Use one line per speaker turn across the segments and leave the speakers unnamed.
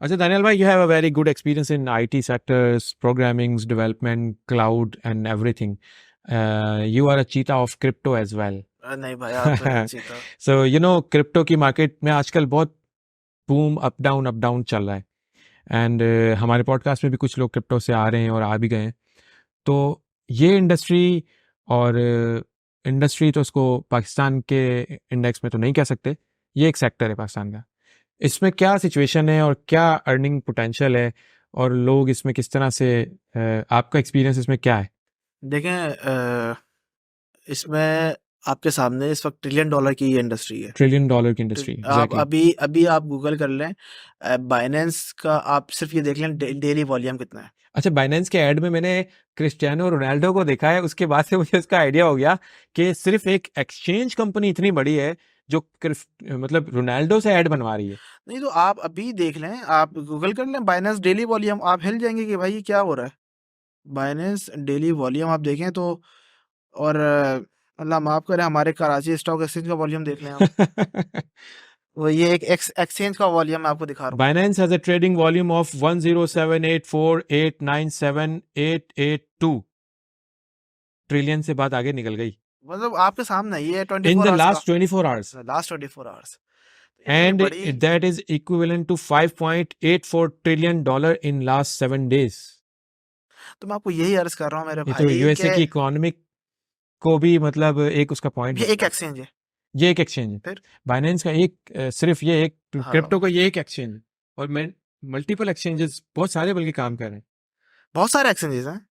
अच्छा Daniel bhai, you have a very good experience in IT sectors, programming, development, cloud, and everything. You are a cheetah of crypto as well.
नहीं भाई, आप तो हैं चीता।
So you know crypto की market में आजकल बहुत बूम अप डाउन चल रहा है एंड हमारे पॉडकास्ट में भी कुछ लोग क्रिप्टो से आ रहे हैं और आ भी गए हैं। तो ये इंडस्ट्री और इंडस्ट्री तो उसको पाकिस्तान के इंडेक्स में तो नहीं कह सकते, ये एक सेक्टर है पाकिस्तान का। इसमें क्या सिचुएशन है और क्या अर्निंग पोटेंशियल है और लोग इसमें किस तरह से आपका एक्सपीरियंस इसमें क्या है?
देखें, इसमें आपके सामने इस वक्त $1 ट्रिलियन की ये इंडस्ट्री है।
ट्रिलियन डॉलर की इंडस्ट्री,
आप
एग्जैक्टली।
अभी अभी आप गूगल कर लें, बाइनेंस का आप सिर्फ ये देख लें डेली वॉल्यूम कितना है।
अच्छा, बाइनेंस के ऐड में मैंने क्रिस्टियानो रोनाल्डो को देखा है, उसके बाद से मुझे उसका आइडिया हो गया कि सिर्फ एक एक्सचेंज कंपनी इतनी बड़ी है जो मतलब रोनाल्डो से ऐड बनवा रही है।
नहीं तो आप अभी देख लें, आप गूगल कर लें बाइनेंस डेली वॉल्यूम, आप हिल जाएंगे कि भाई ये क्या हो रहा है। बाइनेंस डेली वॉल्यूम आप देखें तो, और अल्लाह माफ करे, हमारे कराची स्टॉक एक्सचेंज का वॉल्यूम देख लें आप। वो ये एक एक्सचेंज का वॉल्यूम मैं आपको दिखा रहा हूँ।
Binance has a trading volume of 10784897882 trillion से बात आगे निकल गई
मतलब आपके सामने ये
in
24
the
आवर्स का,
last 24 hours
लास्ट 24 आवर्स, इतनी
and
बड़ी।
that is equivalent to 5.84 trillion dollar in last 7 days।
तो मैं आपको यही अर्ज कर रहा हूँ मेरे
ये तो
भाई
यूएसए
कि
की इकोनॉमिक को भी मतलब एक उसका पॉइंट
ये एक
बनता है।
एक्सचेंज है।
ये एक एक्सचेंज है,
फिर
बाइनेंस का एक सिर्फ ये एक क्रिप्टो
हाँ,
का ये एक एक्सचेंज है और मैं मल्टीपल एक्सचेंजेस बहुत सारे बल्कि काम कर रहे हैं।
बहुत सारे एक्सचेंजेस हैं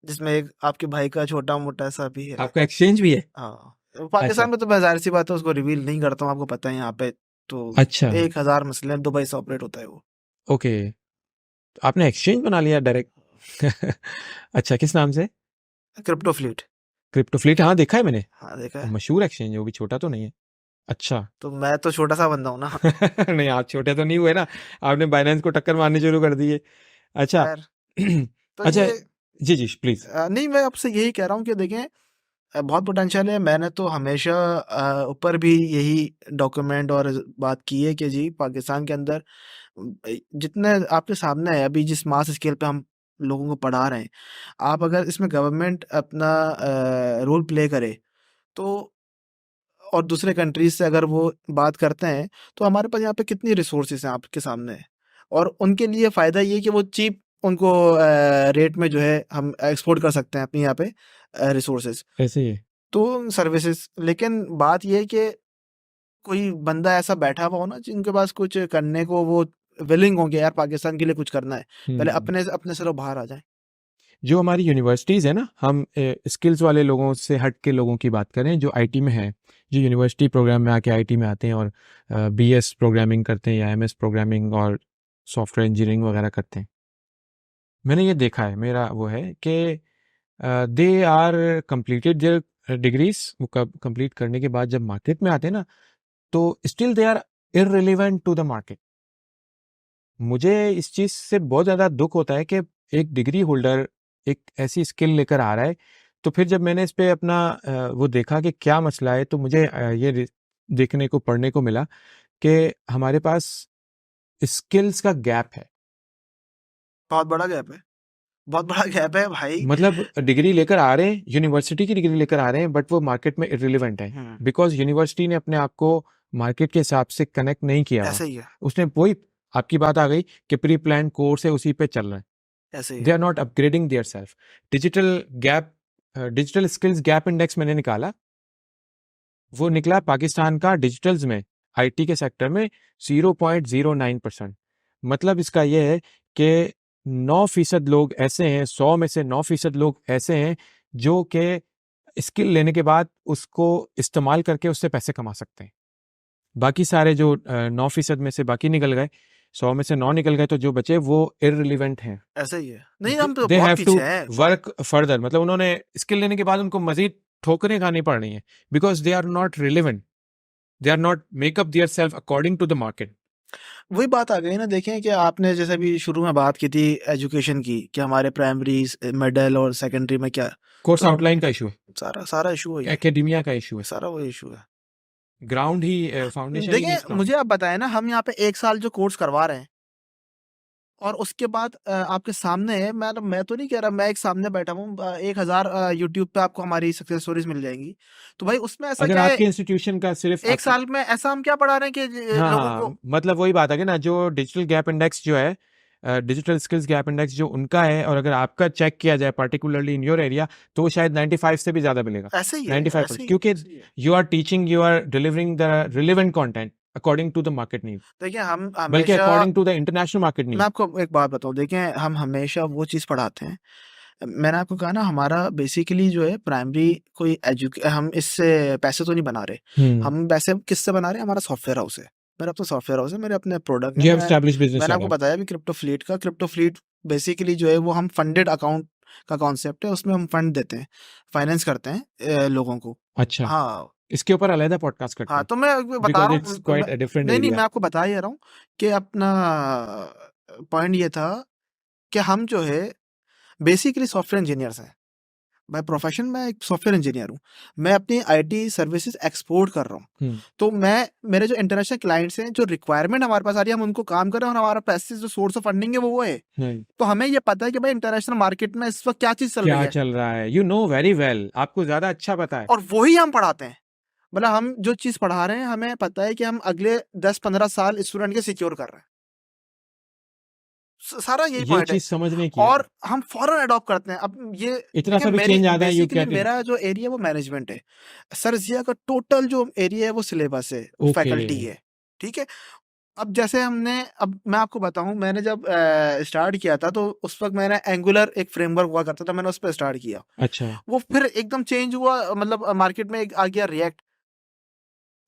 जिसमें एक आपके भाई का छोटा मोटा सा भी है।
आपका एक्सचेंज भी है?
हाँ,
अच्छा
पाकिस्तान में तो मैं जाहिर सी बात है उसको रिवील नहीं करता हूँ, आपको पता है यहाँ पे तो
अच्छा,
1000 मसले हैं, दुबई से ऑपरेट होता है वो।
ओके। तो आपने एक्सचेंज बना लिया डायरेक्ट? अच्छा, किस नाम से?
Crypto fleet.
क्रिप्टो फ्लीट, हाँ देखा है मैंने।
हाँ देखा है।
मशहूर एक्सचेंज है, वो भी छोटा तो नहीं है। अच्छा।
तो मैं तो छोटा सा बंदा हूँ ना।
नहीं, आप छोटे तो नहीं हुए ना, आपने बाइनेंस को टक्कर मारनी शुरू कर दी है। अच्छा।
खैर, तो
अच्छा,
ये
जी जी प्लीज।
नहीं, मैं आपसे यही कह रहा हूँ कि देखें, बहुत पोटेंशियल है। मैंने तो हमेशा ऊपर भी यही डॉक्यूमेंट और बात की है कि जी पाकिस्तान के अंदर जितने आपके सामने है अभी, जिस मास स्केल पे हम लोगों को पढ़ा रहे हैं, आप अगर इसमें गवर्नमेंट अपना रोल प्ले करे तो, और दूसरे कंट्रीज से अगर वो बात करते हैं, तो हमारे पास यहाँ पे कितनी रिसोर्सेज हैं आपके सामने है। और उनके लिए फ़ायदा ये है कि वो चीप उनको रेट में जो है हम एक्सपोर्ट कर सकते हैं अपने यहाँ पे रिसोर्सेज
ऐसे ही है।
तो सर्विसेज। लेकिन बात ये है कि कोई बंदा ऐसा बैठा हुआ हो ना जिनके पास कुछ करने को वो विलिंग हो गया, यार पाकिस्तान के लिए कुछ करना है, पहले
हम्म।
अपने अपने से लोग बाहर आ जाएं।
जो हमारी यूनिवर्सिटीज़ है ना, हम स्किल्स वाले लोगों से हट के लोगों की बात करें जो आईटी में हैं, जो यूनिवर्सिटी प्रोग्राम में आके आईटी में आते हैं और बीएस प्रोग्रामिंग करते हैं या एमएस प्रोग्रामिंग और सॉफ्टवेयर इंजीनियरिंग वगैरह करते हैं। मैंने ये देखा है, मेरा वो है कि they are completed their degrees, वो कंप्लीट करने के बाद जब मार्केट में आते हैं ना, तो still they are irrelevant to the market. मुझे इस चीज़ से बहुत ज़्यादा दुख होता है कि एक डिग्री होल्डर एक ऐसी स्किल लेकर आ रहा है, तो फिर जब मैंने इस पे अपना वो देखा कि क्या मसला है, तो मुझे देखने को पढ़ने को मिला कि हमारे पास स्किल्स का गैप है।
बहुत बड़ा गैप है, बहुत बड़ा गैप है भाई।
मतलब डिग्री लेकर आ रहे हैं, यूनिवर्सिटी की डिग्री लेकर आ रहे हैं, बट वो मार्केट में इररिलेवेंट है
हम्म,
बिकॉज यूनिवर्सिटी ने अपने आप को मार्केट के हिसाब से कनेक्ट नहीं किया हुआ।
ऐसे ही है,
उसने वही, आपकी बात आ गई कि प्री प्लान कोर्स है, उसी पे चल रहा है।
ऐसे ही
दे
है।
Are not upgrading their self. Digital gap, digital skills gap index मैंने निकाला, वो निकला पाकिस्तान का डिजिटल्स में, आईटी के सेक्टर में 0.09%। मतलब इसका यह है कि 9% लोग ऐसे हैं, 100 में से 9% लोग ऐसे हैं जो कि स्किल लेने के बाद उसको इस्तेमाल करके उससे पैसे कमा सकते हैं। बाकी सारे जो 9% में से बाकी निकल गए, 100 में से 9 निकल गए, तो जो बचे वो इररिलेवेंट हैं।
ऐसे ही है, नहीं हम तो
दे
बहुत
हैव टू
पीछे हैं
वर्क फर्दर, मतलब उन्होंने स्किल लेने के बाद उनको मजीद ठोकरें खानी पड़ रही हैं because they are not relevant, they are not make up their self according to the market.
वही बात आ गई ना। देखें कि आपने जैसे भी शुरू में बात की थी एजुकेशन की, कि हमारे प्राइमरी मिडिल और सेकेंडरी में क्या,
कोर्स
तो हम
आउटलाइन का इशू है,
सारा सारा इशू है, ये
एकेडमिया का इशू है,
सारा वो इशू है।
ग्राउंड ही फाउंडेशन ही नहीं
देखें
स्ट्रांग।
मुझे आप बताएं ना, हम यहाँ पे 1 साल जो कोर्स करवा रहे हैं और उसके बाद आपके सामने है, मैं तो नहीं कह रहा, मैं एक सामने बैठा हूँ, 1000 यूट्यूब पे आपको हमारी सक्सेस स्टोरीज मिल जाएंगी। तो भाई उसमें ऐसा
अगर
क्या है,
आपके इंस्टीट्यूशन का सिर्फ
एक साल में ऐसा हम क्या पढ़ा रहे हैं कि
हाँ
लोगों को।
हाँ, मतलब वही बात है कि ना, जो डिजिटल गैप इंडेक्स जो है, डिजिटल स्किल्स गैप इंडेक्स जो उनका है, और अगर आपका चेक किया जाए पर्टिकुलरली इन योर एरिया, तो वो शायद 95 से भी ज़्यादा मिलेगा।
ऐसे ही है,
95%,
ऐसे ही
क्योंकि
ऐसे ही है।
You are teaching, you are delivering the relevant content according to the market need,
देखिए हम
बल्कि
हमेशा,
according to the international market
मैं
नीड।
आपको एक बात बताऊँ, देखिए हम हमेशा वो चीज़ पढ़ाते हैं, मैंने आपको कहा ना हमारा बेसिकली जो है प्राइमरी कोई हम इससे पैसे तो नहीं बना रहे, हम पैसे किससे बना रहे हैं, हमारा सॉफ्टवेयर हाउस है, मेरा अपना सॉफ्टवेयर हाउस है, मेरे अपने प्रोडक्ट है।
यू हैव एस्टैब्लिश्ड बिजनेस
मैंने आपको
सेटअप।
बताया भी क्रिप्टो फ्लीट का, क्रिप्टो फ्लीट बेसिकली जो है वो हम फंडेड अकाउंट का कॉन्सेप्ट है, उसमें हम फंड देते हैं, फाइनेंस करते हैं लोगों को।
अच्छा,
हाँ
इसके ऊपर अलग पॉडकास्ट करते
हाँ,
हैं,
तो मैं बता
बिकॉज
रहा
इट्स
हूँ,
क्वाइट अ डिफरेंट
नहीं
एरिया।
मैं आपको बता ही रहा हूँ कि अपना पॉइंट ये था कि हम जो है बेसिकली सॉफ्टवेयर इंजीनियर्स हैं, बाय प्रोफेशन मैं एक सॉफ्टवेयर इंजीनियर हूँ, मैं अपनी आईटी सर्विसेज एक्सपोर्ट कर रहा हूँ। तो मैं, मेरे जो इंटरनेशनल क्लाइंट्स हैं, जो रिक्वायरमेंट हमारे पास आ रही है, हम उनको काम कर रहे हैं, और हमारा पैसे जो सोर्स ऑफ फंडिंग है वो है। तो हमें ये पता है कि भाई इंटरनेशनल मार्केट में इस वक्त क्या चीज चल रही
क्या
है,
चल रहा है, यू नो वेरी वेल, आपको ज्यादा अच्छा पता है।
और वही हम पढ़ाते हैं। मतलब हम जो चीज पढ़ा रहे हैं, हमें पता है कि हम अगले 10-15 साल स्टूडेंट के सिक्योर कर रहे हैं, सारा यही
ये
पॉइंट है।
चीज समझने की है,
और हम फौरन अडॉप्ट करते हैं। अब ये
इतना
देखिए,
सा भी
मेरी
चेंज आता है, यू
बेसिकली
गेट इट।
मेरा जो एरिया है वो मैनेजमेंट है, सरजिया का टोटल जो एरिया है वो सिलेबस है,
ओके,
फैकल्टी है, ठीक है। अब जैसे हमने, अब मैं आपको बताऊं, मैंने जब स्टार्ट किया था तो उस वक्त मैंने एंगुलर एक फ्रेमवर्क हुआ करता था, मैंने उस पर स्टार्ट किया।
अच्छा,
वो फिर एकदम चेंज हुआ, मतलब मार्केट में आ गया रिएक्ट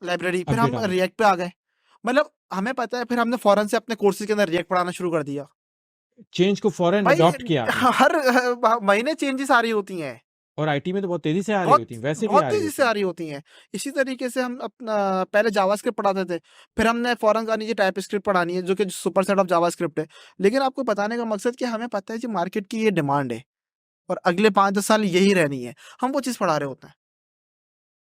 लाइब्रेरी, फिर
अपडेट
हम
आ गया,
रिएक्ट पे आ गए। मतलब हमें पता है, फिर हमने फौरन से अपने कोर्सेज के अंदर रिएक्ट पढ़ाना शुरू कर दिया।
चेंज को फौरन
भाई
अडॉप्ट किया आपने।
हर महीने चेंजेस आ रही होती हैं,
और आईटी में तो बहुत तेजी से आ रही
बहुत
होती है, वैसे भी
बहुत
आ रही
तेजी से
होती
आ
है।
रही होती हैं। इसी तरीके से हम अपना पहले जावास्क्रिप्ट पढ़ाते थे, फिर हमने फौरन कहा नीचे टाइप स्क्रिप्ट पढ़ानी है, जो कि सुपर सेट ऑफ जावास्क्रिप्ट है। लेकिन आपको बताने का मकसद कि हमें पता है कि मार्केट की ये डिमांड है और अगले 5-10 साल यही रहनी है, हम वो चीज़ पढ़ा रहे होते हैं।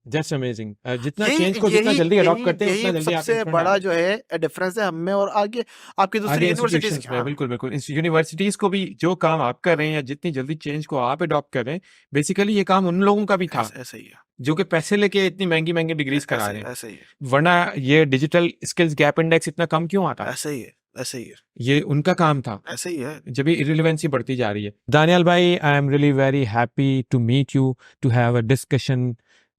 दैट्स अमेजिंग, जितना
यही
चेंज को जितना
यही
जल्दी अडॉप्ट
यही
करते हैं,
यही
उतना जल्दी आप इन
सबसे
फ्रंट आ
बड़ा
जाते
जो है डिफरेंस है हम में और आगे आपकी
हैं।
दूसरी
आगे
यूनिवर्सिटीज।
इंस्टीट्यूशंस में,
हाँ
बिल्कुल बिल्कुल, यूनिवर्सिटीज को भी जो काम आप कर रहे हैं, या जितनी जल्दी चेंज को आप अडॉप्ट कर रहे हैं, बेसिकली ये काम उन लोगों का भी था
ऐसे ही है,
जो कि पैसे लेके इतनी महंगी महंगी डिग्रीज करा रहे हैं।
ऐसे ही है,
वरना ये डिजिटल स्किल्स गैप इंडेक्स इतना कम क्यों आता?
ऐसे ही है, ऐसे ही है,
ये उनका काम था,
ऐसे ही है।
जब ये इरिलेवेंसी बढ़ती जा रही है। दानियाल भाई, I am really very happy to meet you, to have a discussion,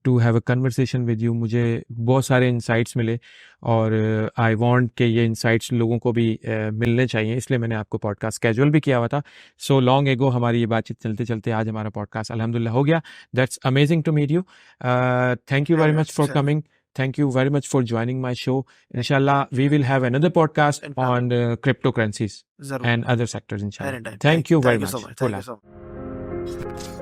to have a conversation with you. मुझे बहुत सारे इंसाइट्स मिले, और आई वांट कि ये इंसाइट्स लोगों को भी मिलने चाहिए, इसलिए मैंने आपको पॉडकास्ट कैजुअल भी किया हुआ था। सो लॉन्ग एगो हमारी ये बातचीत चलते चलते आज हमारा पॉडकास्ट अल्हम्दुलिल्लाह हो गया। That's amazing to meet you. Thank you very much for coming, thank you very much for joining my show. Inshallah, we will have another podcast on cryptocurrencies and other sectors, inshallah.
Anytime.
Thank you very
Thank you so
much.
much. Thank you
Hola.
so much.